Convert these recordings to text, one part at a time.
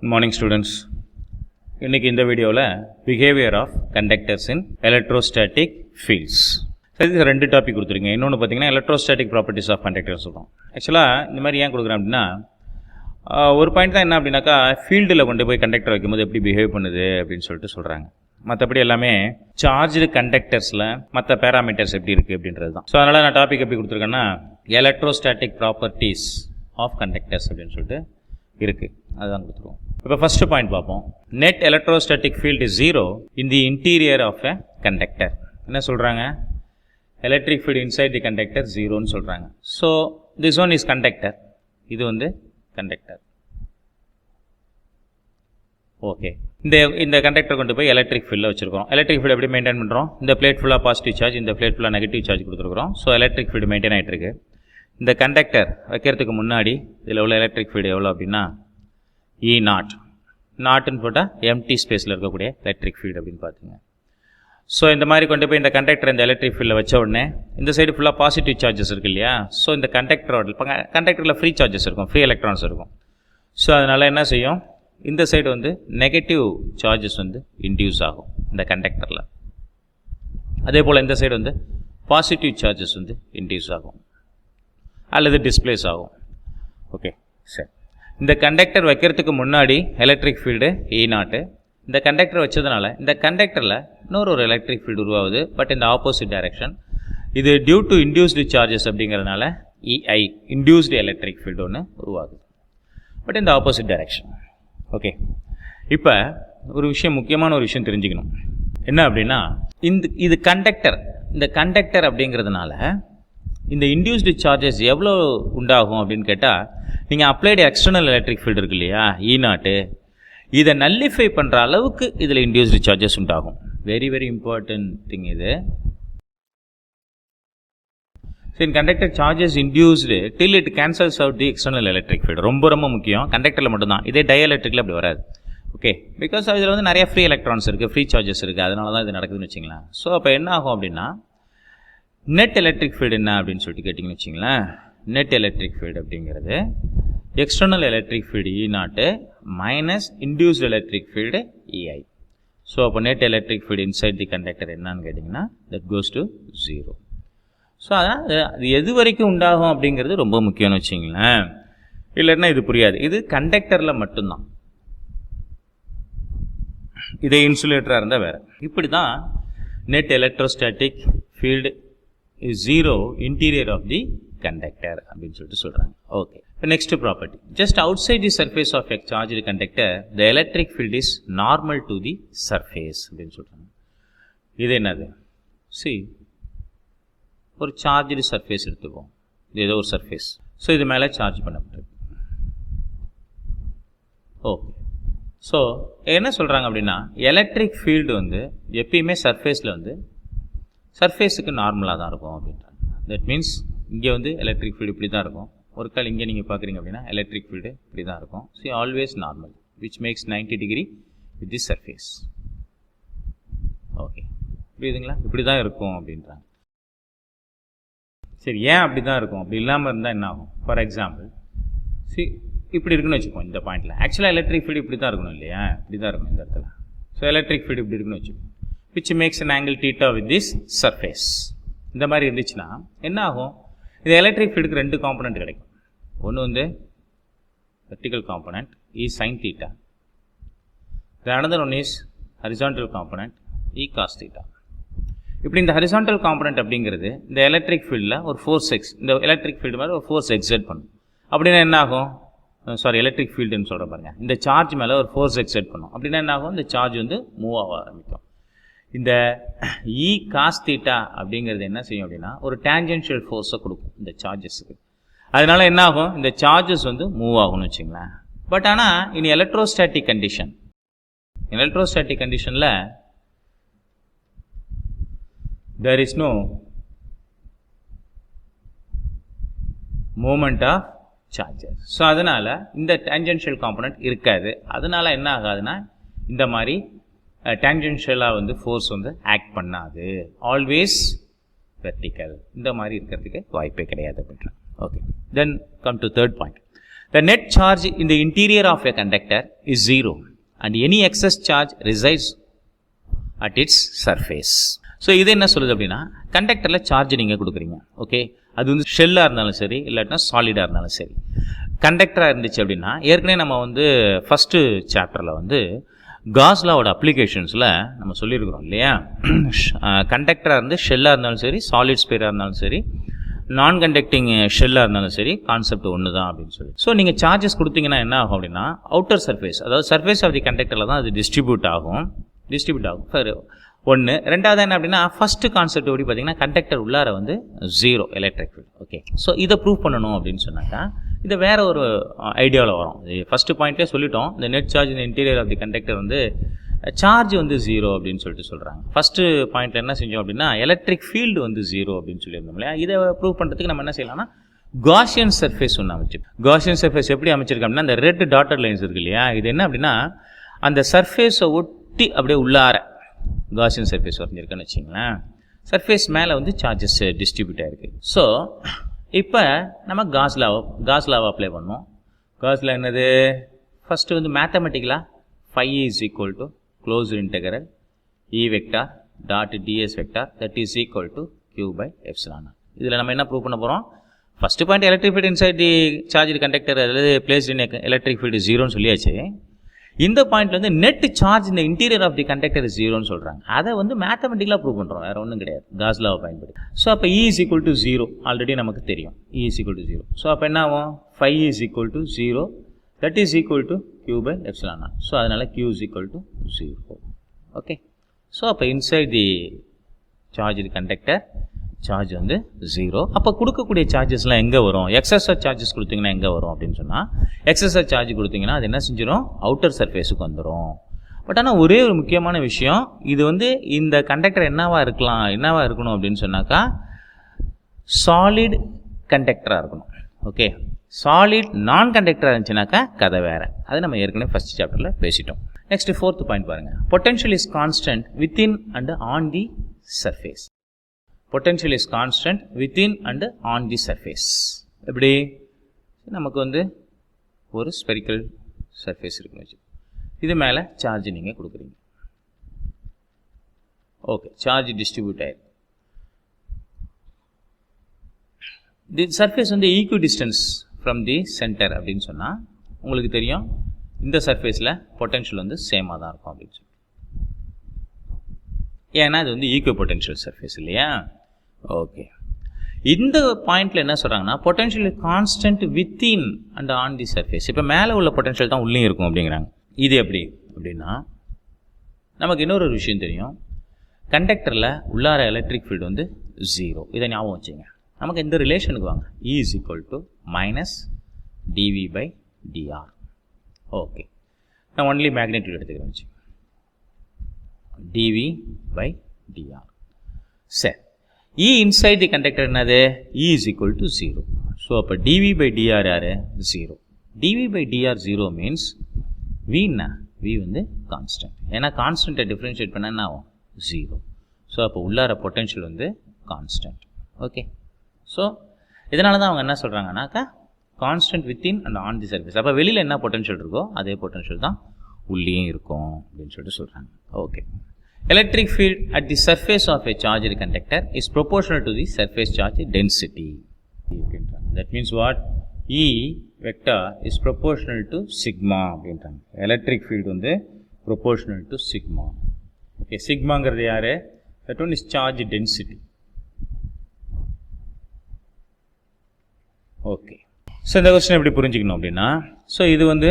Good morning students. இன்னைக்கு இந்த வீடியோவில் behaviour of conductors in electrostatic fields. இது ரெண்டு டாபிக் கொடுத்துருங்க. இன்னொன்று பார்த்தீங்கன்னா எலக்ட்ரோஸ்டாட்டிக் ப்ராப்பர்ட்டிஸ் ஆஃப் கண்டக்டர்ஸ் சொல்கிறோம். ஆக்சுவலாக இந்த மாதிரி ஏன் கொடுக்குறேன் அப்படின்னா ஒரு பாயிண்ட் தான் என்ன அப்படின்னாக்கா ஃபீல்டில் கொண்டு போய் கண்டக்டர் வைக்கும்போது எப்படி பிஹேவ் பண்ணுது அப்படின்னு சொல்லிட்டு சொல்கிறாங்க. மற்றபடி எல்லாமே சார்ஜ்டு கண்டக்டர்ஸில் மற்ற பேராமீட்டர்ஸ் எப்படி இருக்குது அப்படின்றது தான். ஸோ அதனால் நான் டாபிக் எப்படி கொடுத்துருக்கேன்னா எலக்ட்ரோஸ்டாட்டிக் ப்ராப்பர்ட்டிஸ் ஆஃப் கண்டக்டர்ஸ் அப்படின்னு சொல்லிட்டு இருக்குது. அதுதான் கொடுத்துருவோம். இப்போ ஃபஸ்ட்டு பாயிண்ட் பார்ப்போம். Net electrostatic field is 0 in the interior of a conductor. என்ன சொல்கிறாங்க? Electric field inside the conductor 0ன்னு சொல்கிறாங்க. So this one is conductor, இது வந்து கண்டக்டர். ஓகே, இந்த கண்டக்டர் கொண்டு போய் எலக்ட்ரிக் ஃபீல்டில் வச்சுருக்கோம். எலக்ட்ரிக் ஃபீல்டு எப்படி மெயின்டைன் பண்ணுறோம்? இந்த பிளேட் ஃபுல்லாக பாசிட்டிவ் சார்ஜ், இந்த பிளேட் ஃபுல்லாக நெகட்டிவ் சார்ஜ் கொடுத்துருக்குறோம். ஸோ எலக்ட்ரிக் ஃபீல்டு மெயின்டைன் ஆகிட்டு இருக்கு. இந்த கண்டக்டர் வைக்கிறதுக்கு முன்னாடி இதில் உள்ள எலக்ட்ரிக் ஃபீல்டு எவ்வளோ அப்படின்னா E0. நாட்டுன்னு போட்டால் எம்டி ஸ்பேஸில் இருக்கக்கூடிய எலக்ட்ரிக் ஃபீல்டு அப்படின்னு பார்த்தீங்க. ஸோ இந்த மாதிரி கொண்டு போய் இந்த கண்டக்டர் இந்த எலக்ட்ரிக் ஃபீல்டில் வச்ச உடனே இந்த சைடு ஃபுல்லாக பாசிட்டிவ் சார்ஜஸ் இருக்குது இல்லையா? ஸோ இந்த கண்டக்டரில் ஃப்ரீ சார்ஜஸ் இருக்கும், ஃப்ரீ எலக்ட்ரான்ஸ் இருக்கும். ஸோ அதனால் என்ன செய்யும்? இந்த சைடு வந்து நெகட்டிவ் சார்ஜஸ் வந்து இன்டியூஸ் ஆகும் இந்த கண்டக்டரில். அதே போல் இந்த சைடு வந்து பாசிட்டிவ் சார்ஜஸ் வந்து இன்டியூஸ் ஆகும் அல்லது டிஸ்பிளேஸ் ஆகும். ஓகே, சரி. இந்த கண்டக்டர் வைக்கிறதுக்கு முன்னாடி எலக்ட்ரிக் ஃபீல்டு E0. இந்த கண்டக்டர் வச்சதுனால இந்த கண்டக்டரில் இன்னொரு எலக்ட்ரிக் ஃபீல்டு உருவாகுது, பட் இந்த ஆப்போசிட் டைரக்ஷன். இது டியூ டு இன்டியூஸ்டு சார்ஜஸ் அப்படிங்கிறதுனால EI, இன்டியூஸ்டு எலக்ட்ரிக் ஃபீல்டு ஒன்று உருவாகுது, பட் இந்த ஆப்போசிட் டைரக்ஷன். ஓகே, இப்போ ஒரு விஷயம், முக்கியமான ஒரு விஷயம் தெரிஞ்சுக்கணும். என்ன அப்படின்னா இது கண்டக்டர், இந்த கண்டக்டர் அப்படிங்கிறதுனால இந்த இன்டியூஸ்டு சார்ஜஸ் எவ்வளோ உண்டாகும் அப்படின்னு கேட்டால், நீங்கள் அப்ளைடு எக்ஸ்டர்னல் எலக்ட்ரிக் ஃபீல்டு இருக்கு இல்லையா E0, இதை நல்லிஃபை பண்ணுற அளவுக்கு இதில் இன்டியூஸ்டு சார்ஜஸ் உண்டாகும். வெரி வெரி இம்பார்ட்டன்ட் திங் இது. So in conductor charges induced till it cancels out the external electric field. ரொம்ப ரொம்ப முக்கியம். கண்டக்டரில் மட்டும்தான், இதே டயஎலக்ட்ரிக்கில் அப்படி வராது. ஓகே, பிகாஸ் இதில் வந்து நிறைய ஃப்ரீ எலக்ட்ரான்ஸ் இருக்குது, ஃப்ரீ சார்ஜஸ் இருக்குது, அதனால தான் இது நடக்குதுன்னு வச்சிங்களேன். ஸோ அப்போ என்ன ஆகும் அப்படின்னா நெட் எலக்ட்ரிக் ஃபீல்டு என்ன அப்படின்னு சொல்லிட்டு கேட்டிங்கன்னு வச்சிங்களேன். நெட் எலக்ட்ரிக் ஃபீல்டு அப்படிங்கிறது external electric field E0 minus induced electric field EI. So அப்போ net electric field inside the conductor என்னன்னு கேட்டிங்கன்னா தட் கோஸ் டு 0. ஸோ அதான் அது எது வரைக்கும் உண்டாகும் அப்படிங்கிறது ரொம்ப முக்கியம்னு வச்சிங்களேன். இல்லைன்னா இது புரியாது. இது கண்டக்டரில் மட்டும்தான், இதே இன்சுலேட்டராக இருந்தால் வேறு. இப்படி தான் net electrostatic field is 0 interior of the conductor அப்படின்னு சொல்லிட்டு சொல்கிறாங்க. ஓகே, இப்போ next property. Just outside the surface of a charged conductor the electric field is normal to the surface அப்படின்னு சொல்கிறாங்க. இது என்னது? ஒரு சார்ஜ்டு சர்ஃபேஸ் எடுத்துப்போம். இது ஏதோ ஒரு சர்ஃபேஸ். ஸோ இது மேலே சார்ஜ் பண்ணப்பட்டிருக்கு. ஓகே, ஸோ என்ன சொல்கிறாங்க அப்படின்னா எலக்ட்ரிக் ஃபீல்டு வந்து எப்பயுமே சர்ஃபேஸில் வந்து சர்ஃபேஸுக்கு நார்மலாக தான் இருக்கும் அப்படின்றாங்க. தட் மீன்ஸ் இங்கே வந்து எலக்ட்ரிக் ஃபீல்டு இப்படி தான் இருக்கும். ஒரு கால் இங்கே நீங்கள் பார்க்குறீங்க அப்படின்னா எலக்ட்ரிக் ஃபீல்டு இப்படி தான் இருக்கும். So always normal which makes 90 degree with the surface. Okay, புரியுதுங்களா? இப்படி தான் இருக்கும் அப்படின்றாங்க. சரி, ஏன் அப்படி தான் இருக்கும்? அப்படி இல்லாமல் இருந்தால் என்ன ஆகும்? ஃபார் எக்ஸாம்பிள் இப்படி இருக்குன்னு வச்சுப்போம். இந்த பாயிண்டில் ஆக்சுவலாக எலக்ட்ரிக் ஃபீல்டு இப்படி தான் இருக்கணும் இல்லையா? இப்படி தான் இருக்கும் இந்த இடத்துல. ஸோ எலக்ட்ரிக் ஃபீல்டு இப்படி இருக்குன்னு வச்சுப்போம், which makes an angle theta with this surface. இந்த மாதிரி இருந்துச்சுன்னா என்ன ஆகும்? இது எலக்ட்ரிக் ஃபீல்டுக்கு ரெண்டு காம்பனண்ட் கிடைக்கும். ஒன்று வந்து vertical component E sin theta, the another one is horizontal component E cos theta. இப்படி இந்த ஹரிசான்டல் காம்பனண்ட் அப்படிங்கிறது இந்த எலக்ட்ரிக் ஃபீல்டில் ஒரு ஃபோர்ஸ் இந்த எலக்ட்ரிக் ஃபீல்டு மாதிரி ஒரு ஃபோர்ஸ் எக்ஸர்ட் பண்ணும். அப்படின்னா என்ன ஆகும்? எலக்ட்ரிக் ஃபீல்டுன்னு சொல்கிற பாருங்க, இந்த சார்ஜ் மேலே ஒரு ஃபோர்ஸ் எக்ஸர்ட் பண்ணும். அப்படின்னா என்ன ஆகும்? இந்த சார்ஜ் வந்து மூவ் ஆக ஆரம்பிக்கும். இந்த E cos theta அப்படிங்கிறது என்ன செய்யும் அப்படின்னா ஒரு டேஞ்சென்ஷியல் ஃபோர்ஸை கொடுக்கும் இந்த சார்ஜஸுக்கு. அதனால என்ன ஆகும்? இந்த சார்ஜஸ் வந்து மூவ் ஆகும்னு வச்சுங்களேன். பட் ஆனால் இனி எலக்ட்ரோஸ்டாட்டிக் கண்டிஷனில் there is no movement of charges. So அதனால் இந்த டேஞ்சென்ஷியல் காம்பனண்ட் இருக்காது. அதனால என்ன ஆகாதுன்னா இந்த மாதிரி டேஞ்சென்ஷியலாக வந்து ஃபோர்ஸ் வந்து ஆக்ட் பண்ணாது. ஆல்வேஸ் வெர்டிக்கல், இந்த மாதிரி இருக்கிறதுக்கு வாய்ப்பே கிடையாது அப்படின்றாங்க. Okay, then come to third point. The net charge in the interior of a conductor is 0 and any excess charge resides at its surface. So இது என்ன சொல்லுது அப்படின்னா, கண்டக்டரில் சார்ஜ் நீங்கள் கொடுக்குறீங்க. ஓகே, அது வந்து ஷெல்லாக இருந்தாலும் சரி, இல்லாட்டினா சாலிடாக இருந்தாலும் சரி. கண்டக்டராக இருந்துச்சு அப்படின்னா, ஏற்கனவே நம்ம வந்து ஃபஸ்ட்டு சாப்டரில் வந்து காஸ் லாவோட அப்ளிகேஷன்ஸில் நம்ம சொல்லியிருக்கிறோம் இல்லையா, கண்டக்டராக இருந்து ஷெல்லாக இருந்தாலும் சரி, சாலிட் ஸ்பேராக இருந்தாலும் சரி, நான் கண்டக்டிங் ஷெல்லாக இருந்தாலும் சரி, கான்செப்ட் ஒன்று தான் அப்படின்னு சொல்லி. ஸோ நீங்கள் சார்ஜஸ் கொடுத்தீங்கன்னா என்ன ஆகும் அப்படின்னா, அவுட்டர் சர்ஃபேஸ், அதாவது சர்ஃபேஸ் ஆஃப் தி கண்டக்டரில் தான் அது டிஸ்ட்ரிபியூட் ஆகும். சார் ஒன்று. ரெண்டாவது என்ன அப்படின்னா, ஃபஸ்ட்டு கான்செப்ட் எப்படி பார்த்தீங்கன்னா, கண்டக்டர் உள்ளார வந்து 0 எலக்ட்ரிக் ஃபீல்டு. ஓகே, ஸோ இதை ப்ரூவ் பண்ணணும் அப்படின்னு சொன்னாக்கா, இது வேறு ஒரு ஐடியாவில் வரும். ஃபஸ்ட்டு பாயிண்ட்லேயே சொல்லிட்டோம், இந்த நெட் சார்ஜ் இந்த இன்டீரியர் ஆஃப் தி கண்டக்டர் வந்து சார்ஜ் வந்து 0 அப்படின்னு சொல்லிட்டு சொல்கிறாங்க. ஃபஸ்ட்டு பாயிண்ட்டில் என்ன செஞ்சோம் அப்படின்னா, எலக்ட்ரிக் ஃபீல்டு வந்து 0 அப்படின்னு சொல்லியிருந்தோம் இல்லையா. இதை ப்ரூவ் பண்ணுறதுக்கு நம்ம என்ன செய்யலாம்னா, காஷியன் சர்ஃபேஸ் ஒன்று அமைச்சிருக்கோம். காஷியன் சர்ஃபேஸ் எப்படி அமைச்சிருக்கோம் அப்படின்னா, அந்த ரெட் டாட்டர் லைன்ஸ் இருக்கு இல்லையா, இது என்ன அப்படின்னா, அந்த சர்ஃபேஸை ஒட்டி அப்படியே உள்ளார காஷியன் சர்ஃபேஸ் வரைஞ்சிருக்குன்னு வச்சிங்களேன். சர்ஃபேஸ் மேலே வந்து சார்ஜஸ் டிஸ்ட்ரிபியூட் ஆகிருக்கு. ஸோ இப்போ நம்ம காஸ் லாவை அப்ளை பண்ணோம். காஸ் லா என்னது, ஃபஸ்ட்டு வந்து மேத்தமெட்டிக்கலாக phi is equal to closed integral E vector dot ds vector that is equal to q by epsilon. இதில் நம்ம என்ன ப்ரூவ் பண்ண போகிறோம், first point electric field inside the charge conductor அல்லது placed இன் electric field 0ன்னு சொல்லியாச்சு. இந்த பாயிண்ட்ல வந்து நெட் சார்ஜ் இந்த இன்டீரியர் ஆஃப் தி கண்டக்டர் 0ன்னு சொல்கிறாங்க. அதை வந்து மேத்தமெட்டிக்கலாக ப்ரூவ் பண்ணுறோம், வேறு ஒன்றும் கிடையாது, காஸ் லாவை பயன்படுத்தி. ஸோ அப்போ E is equal to 0 already நமக்கு தெரியும், E is equal to 0. So அப்போ என்ன ஆகும், phi is equal to 0 that is equal to q by epsilon naught. So அதனால் q is equal to 0. Okay, so அப்போ inside the charge conductor charge வந்து 0. அப்போ கொடுக்கக்கூடிய சார்ஜஸ்லாம் எங்கே வரும், எக்ஸஸாக சார்ஜஸ் கொடுத்தீங்கன்னா எங்கே வரும் அப்படின்னு சொன்னால், எக்ஸஸாக சார்ஜ் கொடுத்தீங்கன்னா அது என்ன செஞ்சிடும், அவுட்டர் சர்ஃபேஸுக்கு வந்துடும். பட் ஆனால் ஒரே ஒரு முக்கியமான விஷயம், இது வந்து இந்த கண்டக்டர் என்னவா இருக்கணும் அப்படின்னு சொன்னாக்கா, சாலிட் கண்டக்டராக இருக்கணும். ஓகே, சாலிட் நான் கண்டக்டராக இருந்துச்சுனாக்கா கதை வேறு, அது நம்ம ஏற்கனவே ஃபஸ்ட் சாப்டரில் பேசிட்டோம். நெக்ஸ்ட் 4th பாயிண்ட் பாருங்கள், potential is constant within and on the surface. Potential is constant within and on the surface. எப்படி, நமக்கு வந்து ஒரு ஸ்பெரிக்கல் சர்ஃபேஸ் இருக்குன்னு வச்சு, இது மேலே சார்ஜ் நீங்கள் கொடுக்குறீங்க. ஓகே, சார்ஜ் டிஸ்ட்ரிபியூட் ஆயிருக்கு. தி சர்ஃபேஸ் வந்து equi distance from the centre அப்படின்னு சொன்னால் உங்களுக்கு தெரியும், இந்த சர்ஃபேஸில் பொட்டன்ஷியல் வந்து சேமாக தான் இருக்கும் அப்படின்னு சொல்லி. ஏன்னா இது வந்து ஈக்வி பொட்டன்ஷியல் சர்ஃபேஸ் இல்லையா. ஓகே, இந்த பாயிண்டில் என்ன சொல்கிறாங்கன்னா, potential constant within and on the surface. இப்போ மேலே உள்ள பொட்டன்ஷியல் தான் உள்ளேயும் இருக்கும் அப்படிங்கிறாங்க. இது எப்படி அப்படின்னா, நமக்கு இன்னொரு விஷயம் தெரியும், கண்டக்டரில் உள்ளார எலக்ட்ரிக் ஃபீல்டு வந்து 0. இதை ஞாபகம் வச்சுங்க. நமக்கு இந்த ரிலேஷனுக்கு வாங்க, E is equal to minus dV by dr. Okay, நான் ஒன்லி மேக்னெட்டியூட் எடுத்துக்கிறேன் வச்சு, dV by dr. சரி, E inside the conductor என்னது, E is equal to 0. So அப்போ dV by dr யார், 0. dV by dr 0 means V என்ன, V வந்து constant. ஏன்னா கான்ஸ்டன்ட்டை டிஃப்ரென்ஷியேட் பண்ண என்ன ஆகும், 0. ஸோ அப்போ உள்ளார பொட்டன்ஷியல் வந்து கான்ஸ்டன்ட். ஓகே, ஸோ இதனால தான் அவங்க என்ன சொல்கிறாங்கன்னாக்கா, constant within and on the surface. அப்போ வெளியில் என்ன பொட்டன்ஷியல் இருக்கோ அதே பொட்டன்ஷியல் தான் உள்ளேயும் இருக்கும் அப்படின்னு சொல்லிட்டு சொல்கிறாங்க. Okay, electric field at the surface of a charge conductor is proportional to the surface charge density. That means what, E vector is proportional to sigma அப்படின்றாங்க. எலக்ட்ரிக் ஃபீல்டு வந்து ப்ரொபோர்ஷனல் டு சிக்மா. ஓகே, சிக்மாங்கிறது யார், that one is charge density. Okay, so இந்த question எப்படி புரிஞ்சுக்கணும் அப்படின்னா, so இது வந்து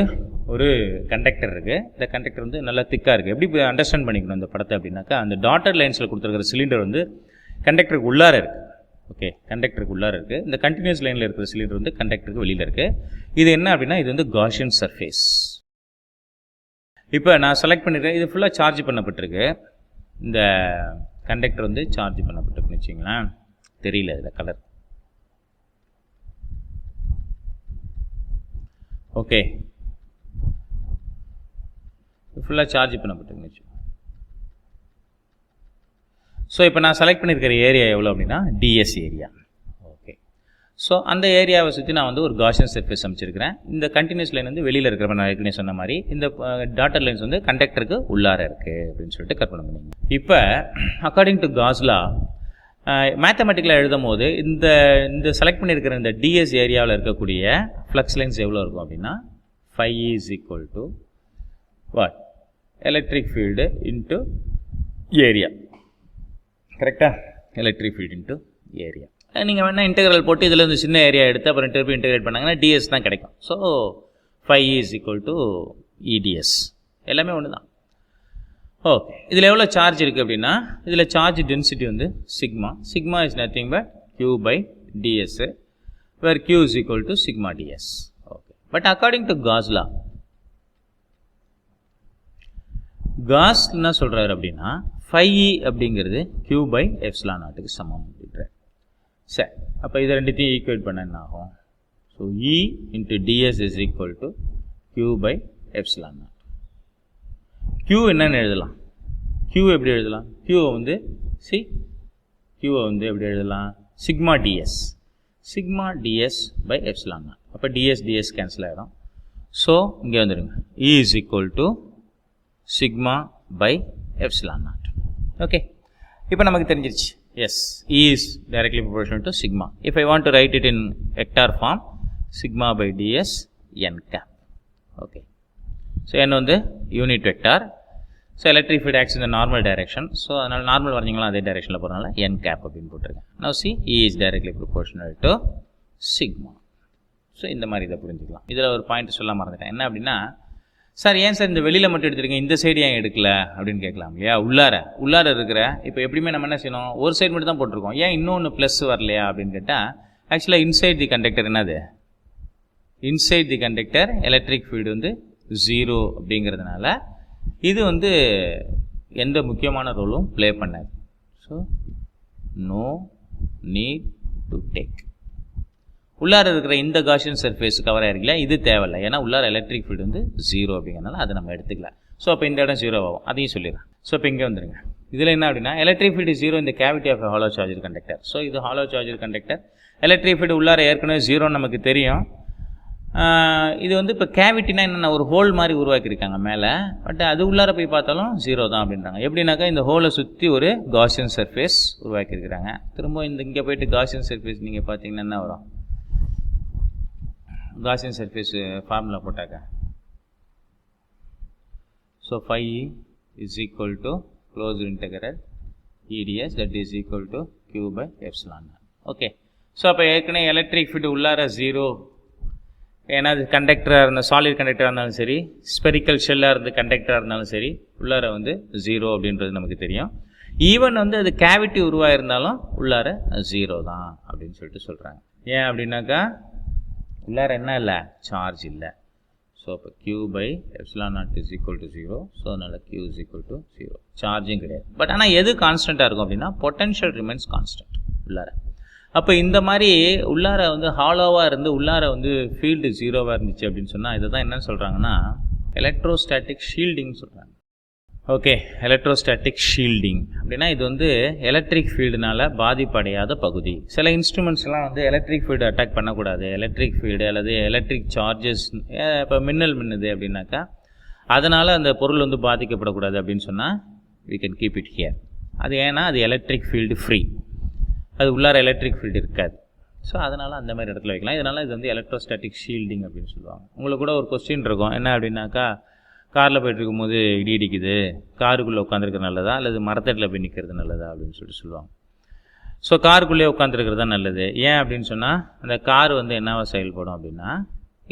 ஒரு கண்டக்டர் இருக்குது, இந்த கண்டக்டர் வந்து நல்லா திக்காக இருக்குது. எப்படி அண்டர்ஸ்டாண்ட் பண்ணிக்கணும் இந்த படத்தை அப்படின்னாக்கா, அந்த டாட்டர் லைன்ஸில் கொடுத்துருக்கிற சிலிண்டர் வந்து கண்டக்டருக்கு உள்ளார இருக்குது. ஓகே, கண்டக்டருக்கு உள்ளார இருக்குது. இந்த கண்டினியூஸ் லைனில் இருக்கிற சிலிண்டர் வந்து கண்டக்டருக்கு வெளியில் இருக்குது. இது என்ன அப்படின்னா, இது வந்து காஷியன் சர்ஃபேஸ். இப்போ நான் செலக்ட் பண்ணியிருக்கேன், இது ஃபுல்லாக சார்ஜ் பண்ணப்பட்டிருக்கு. இந்த கண்டக்டர் வந்து சார்ஜ் பண்ணப்பட்டிருக்குன்னு வச்சிங்களேன், தெரியல இதில் கலர். ஓகே, ஃபுல்லாக சார்ஜ் பண்ணப்பட்டிருக்குன்னு வச்சு. ஸோ இப்போ நான் செலக்ட் பண்ணியிருக்கிற ஏரியா எவ்வளோ அப்படின்னா, டிஎஸ் ஏரியா. ஓகே, ஸோ அந்த ஏரியாவை சுற்றி நான் வந்து ஒரு காஷியன் சர்ஃபேஸ் அமைச்சிருக்கிறேன். இந்த கண்டினியூஸ் லைன் வந்து வெளியில் இருக்கிறப்ப நான் ஏற்கனவே சொன்ன மாதிரி இந்த டாட்டர் லைன்ஸ் வந்து கண்டக்டருக்கு உள்ளார இருக்குது அப்படின்னு சொல்லிட்டு கற்பனை பண்ணிங்க. இப்போ அக்கார்டிங் டு காஸ் லா மேத்தமெட்டிக்கலாக எழுதும் போது இந்த செலக்ட் பண்ணியிருக்கிற இந்த டிஎஸ் ஏரியாவில் இருக்கக்கூடிய ஃப்ளக்ஸ் லைன்ஸ் எவ்வளோ இருக்கும் அப்படின்னா phi is equal to what? Electric field into area. கரெக்டா? Electric field into area. நீங்கள் வேணால் இன்டெகிரல் போட்டு இதில் இருந்து சின்ன ஏரியா எடுத்து அப்புறம் திருப்பி இன்டெகிரேட் பண்ணாங்கன்னா டிஎஸ் தான் கிடைக்கும். So phi is equal to EDS. எல்லாமே ஒன்று தான். ஓகே, இதில் எவ்வளோ சார்ஜ் இருக்குது அப்படின்னா இதில் சார்ஜ் டென்சிட்டி வந்து sigma. Sigma is nothing but Q by ds, where Q is equal to sigma ds. Okay, but according to Gauss law, Gauss என்ன சொல்கிறாரு அப்படின்னா phi E அப்படிங்கிறது Q by epsilon நாட்டுக்கு சமம் அப்படின்றார். சரி, அப்போ இதை ரெண்டுத்தையும் ஈக்குவேட் பண்ண என்ன ஆகும்? So E into ds is equal to Q by epsilon not. Q என்னன்னு எழுதலாம்? Q எப்படி எழுதலாம்? Q வந்து Q வந்து எப்படி எழுதலாம்? Sigma ds, sigma ds by epsilon not. அப்போ ds கேன்சல் ஆகிடும். ஸோ இங்கே வந்துடுங்க, E is equal to sigma by epsilon naught. Okay, இப்போ நமக்கு தெரிஞ்சிருச்சு. Yes, E is directly proportional to sigma. If I want to write it in vector form, sigma by ds n cap. Okay, so n வந்து unit vector. So electric field acts இந்த normal direction. So அதனால் normal வரைஞ்சிங்களா அதே டைரக்ஷனில் போகிறனால n cap அப்படின்னு போட்டிருக்கேன். Now see, E is directly proportional to sigma. So இந்த மாதிரி இதை புரிஞ்சுக்கலாம். இதில் ஒரு பாயிண்ட் சொல்ல மறந்துட்டேன். என்ன அப்படின்னா, சார் ஏன் சார் இந்த வெளியில் மட்டும் எடுத்துருக்கீங்க, இந்த சைடு ஏன் எடுக்கல அப்படின்னு கேட்கலாம் இல்லையா? உள்ளார இருக்கிற இப்போ எப்படியுமே நம்ம என்ன செய்யணும், ஒரு சைடு மட்டும் தான் போட்டிருக்கோம், ஏன் இன்னொன்று ப்ளஸ் வரலையா அப்படின்னு கேட்டால், ஆக்சுவலாக இன்சைட் தி கண்டக்டர் என்னது, inside the conductor electric field வந்து 0 அப்படிங்கிறதுனால இது வந்து எந்த முக்கியமான ரோலும் ப்ளே பண்ணாது. So no need to take. உள்ளார இருக்கிற இந்த காஷியன் சர்ஃபேஸ் கவர் ஆகிருக்கல, இது தேவையில்லை, ஏன்னா உள்ளார எலக்ட்ரிக் ஃபீல்டு வந்து 0 அப்படிங்கிறனால அதை நம்ம எடுத்துக்கலாம். ஸோ அப்போ இந்த இடம் 0 ஆகும், அதையும் சொல்லிடுறேன். ஸோ இப்போ இங்கே வந்துடுங்க. இதில் என்ன அப்படின்னா எலக்ட்ரிக் ஃபீல்டு 0 இந்த cavity of hollow charger conductor. So இது hollow charger conductor. Electric field உள்ளார ஏற்கனவே 0 நமக்கு தெரியும். இது வந்து இப்போ கேவிட்டினா என்னென்ன, ஒரு ஹோல் மாதிரி உருவாக்கியிருக்காங்க மேலே, பட் அது உள்ளார போய் பார்த்தாலும் 0 தான் அப்படின்றாங்க. எப்படின்னாக்கா இந்த ஹோலை சுற்றி ஒரு காஷியன் சர்ஃபேஸ் உருவாக்கியிருக்கிறாங்க. திரும்ப இங்கே போயிட்டு காஷியன் சர்ஃபேஸ் நீங்கள் பார்த்தீங்கன்னா என்ன வரும், காஷியன் சர்ஃபேஸ் ஃபார்முலா போட்டாக்க, so phi is equal to closed integral EDS that is equal to Q by epsilon naught. Okay, so அப்போ ஏற்கனவே எலக்ட்ரிக் ஃபீல்டு உள்ளார 0, ஏன்னா அது கண்டக்டராக இருந்தால் சாலிட் கண்டக்டராக இருந்தாலும் சரி, ஸ்பெரிக்கல் ஷெல்லாக இருந்து கண்டக்டராக இருந்தாலும் சரி, உள்ளார வந்து 0 அப்படின்றது நமக்கு தெரியும். ஈவன் வந்து அது கேவிட்டி உருவாயிருந்தாலும் உள்ளார 0 தான் அப்படின்னு சொல்லிட்டு சொல்கிறாங்க. ஏன் அப்படின்னாக்கா உள்ளார என்ன இல்லை, சார்ஜ் இல்லை. ஸோ அப்போ Q by epsilon naught is equal to 0. So அதனால் Q is equal to 0. சார்ஜும் கிடையாது. பட் ஆனால் எது கான்ஸ்டண்ட்டாக இருக்கும் அப்படின்னா பொட்டன்ஷியல் ரிமைன்ஸ் கான்ஸ்டன்ட் உள்ளார. அப்போ இந்த மாதிரி உள்ளார வந்து ஹாலோவாக இருந்து உள்ளார வந்து ஃபீல்டு 0வாக இருந்துச்சு அப்படின்னு சொன்னால் இதை தான் என்னன்னு சொல்கிறாங்கன்னா எலக்ட்ரோஸ்டாட்டிக் ஷீல்டிங் சொல்கிறாங்க. ஓகே, எலக்ட்ரோஸ்டாட்டிக் ஷீல்டிங் அப்படின்னா இது வந்து எலக்ட்ரிக் ஃபீல்டுனால பாதிப்படையாத பகுதி. சில இன்ஸ்ட்ருமெண்ட்ஸ்லாம் வந்து எலக்ட்ரிக் ஃபீல்டு அட்டாக் பண்ணக்கூடாது, எலக்ட்ரிக் ஃபீல்டு அல்லது எலக்ட்ரிக் சார்ஜஸ், இப்போ மின்னல் மின்னுது அப்படின்னாக்கா அதனால் அந்த பொருள் வந்து பாதிக்கப்படக்கூடாது அப்படின்னு சொன்னால் we can keep it here. அது ஏன்னா அது எலக்ட்ரிக் ஃபீல்டு ஃப்ரீ, அது உள்ளார எலக்ட்ரிக் ஃபீல்டு இருக்காது. ஸோ அதனால் அந்த மாதிரி இடத்துல வைக்கலாம். இதனால் இது வந்து எலக்ட்ரோஸ்டாட்டிக் ஷீல்டிங் அப்படின்னு சொல்லுவாங்க. உங்களுக்கு கூட ஒரு கொஸ்டின் இருக்கும், என்ன அப்படின்னாக்கா காரில் போய்ட்டு இருக்கும்போது இடி இடிக்குது, காருக்குள்ளே உட்காந்துருக்கிறது நல்லதா அல்லது மரத்தட்டில் போய் நிற்கிறது நல்லதா அப்படின்னு சொல்லுவாங்க. ஸோ காருக்குள்ளே உட்காந்துருக்கிறது தான் நல்லது. ஏன் அப்படின்னு சொன்னால் அந்த கார் வந்து என்னவா செயல்படும் அப்படின்னா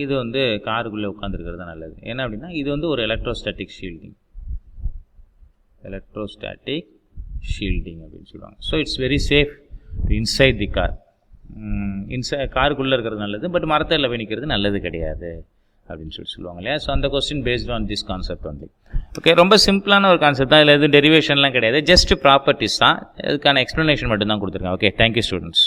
இது வந்து காருக்குள்ளே உட்காந்துருக்கிறது தான் நல்லது. ஏன்னா அப்படின்னா இது வந்து ஒரு எலக்ட்ரோஸ்டாட்டிக் ஷீல்டிங், எலக்ட்ரோஸ்டாட்டிக் ஷீல்டிங் அப்படின்னு சொல்லுவாங்க. So it's very safe inside the car. காருக்குள்ளே இருக்கிறது நல்லது, பட் மரத்தில் போய் நிற்கிறது நல்லது கிடையாது அப்படின்னு சொல்லுவாங்க இல்லையா? ஸோ அந்த question based on this concept only. Okay, ரொம்ப சிம்பிளான ஒரு கான்செப்ட் தான், இதில் எதுவும் டெரிவேஷன்லாம் கிடையாது, ஜஸ்ட் ப்ராப்பர்ட்டிஸ் தான். இதுக்கான எக்ஸ்ப்ளனேஷன் மட்டும் தான் கொடுத்துருக்கேன். Okay, thank you students.